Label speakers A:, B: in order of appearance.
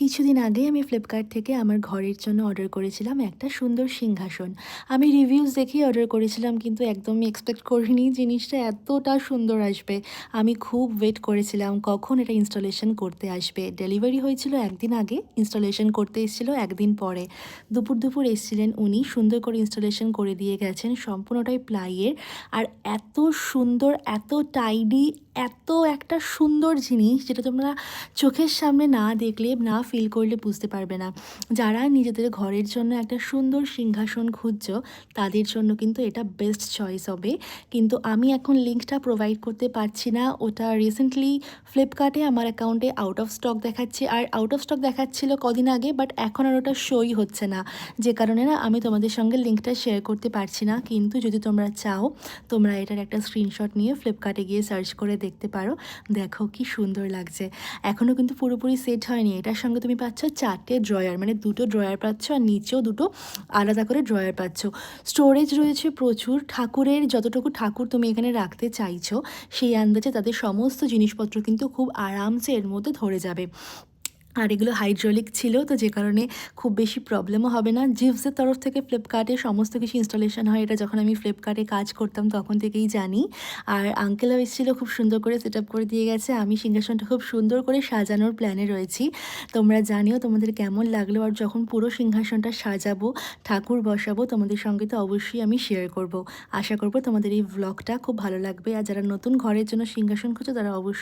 A: কিছুদিন আগেই আমি ফ্লিপকার্ট থেকে আমার ঘরের জন্য অর্ডার করেছিলাম একটা সুন্দর সিংহাসন। আমি রিভিউজ দেখেই অর্ডার করেছিলাম, কিন্তু একদমই এক্সপেক্ট করিনি জিনিসটা এতটা সুন্দর আসবে। আমি খুব ওয়েট করেছিলাম কখন এটা ইনস্টলেশন করতে আসবে। ডেলিভারি হয়েছিল একদিন আগে, ইনস্টলেশন করতে এসেছিলো একদিন পরে। দুপুর দুপুর এসেছিলেন উনি, সুন্দর করে ইনস্টলেশন করে দিয়ে গেছেন, সম্পূর্ণটাই প্লাইয়ের। আর এত সুন্দর, এত টাইডি, এত একটা সুন্দর জিনিস যেটা তোমরা চোখের সামনে না দেখলে, না ফিল করলে বুঝতে পারবে না। যারা নিজেদের ঘরের জন্য একটা সুন্দর সিংহাসন খুঁজছো, তাদের জন্য কিন্তু এটা বেস্ট চয়েস হবে। কিন্তু আমি এখন লিঙ্কটা প্রোভাইড করতে পারছি না। ওটা রিসেন্টলি ফ্লিপকার্টে আমার অ্যাকাউন্টে আউট অফ স্টক দেখাচ্ছে, আর আউট অফ স্টক দেখাচ্ছিল কদিন আগে, বাট এখন আর ওটা শোই হচ্ছে না। যে কারণে না আমি তোমাদের সঙ্গে লিঙ্কটা শেয়ার করতে পারছি না। কিন্তু যদি তোমরা চাও, তোমরা এটার একটা স্ক্রিনশট নিয়ে ফ্লিপকার্টে গিয়ে সার্চ করে দেখতে পারো। দেখো কি সুন্দর লাগছে। এখনও কিন্তু পুরোপুরি সেট হয়নি। এটার সঙ্গে তুমি পাচ্ছ 4টে ড্রয়ার, মানে 2টো ড্রয়ার পাচ্ছ, আর নিচেও 2টো আলাদা করে ড্রয়ার পাচ্ছ। স্টোরেজ রয়েছে প্রচুর। ঠাকুরের যতটুকু ঠাকুর তুমি এখানে রাখতে চাইছো, সেই আন্দাজে তাদের সমস্ত জিনিসপত্র কিন্তু খুব আরামসে এর মধ্যে ধরে যাবে। আর এগুলো হাইড্রোলিক ছিল, তো যে কারণে খুব বেশি প্রবলেমও হবে না। জিভসের তরফ থেকে ফ্লিপকার্টে সমস্ত কিছু ইনস্টলেশন হয়, এটা যখন আমি ফ্লিপকার্টে কাজ করতাম তখন থেকেই জানি। আর আঙ্কেলও এসেছিলো, খুব সুন্দর করে সেট আপ করে দিয়ে গেছে। আমি সিংহাসনটা খুব সুন্দর করে সাজানোর প্ল্যানে রয়েছি। তোমরা জানিও তোমাদের কেমন লাগলো, আর যখন পুরো সিংহাসনটা সাজাবো, ঠাকুর বসাবো, তোমাদের সঙ্গে তো অবশ্যই আমি শেয়ার করব। আশা করব তোমাদের এই ব্লগটা খুব ভালো লাগবে। আর যারা নতুন ঘরের জন্য সিংহাসন খুঁজছো, তারা অবশ্যই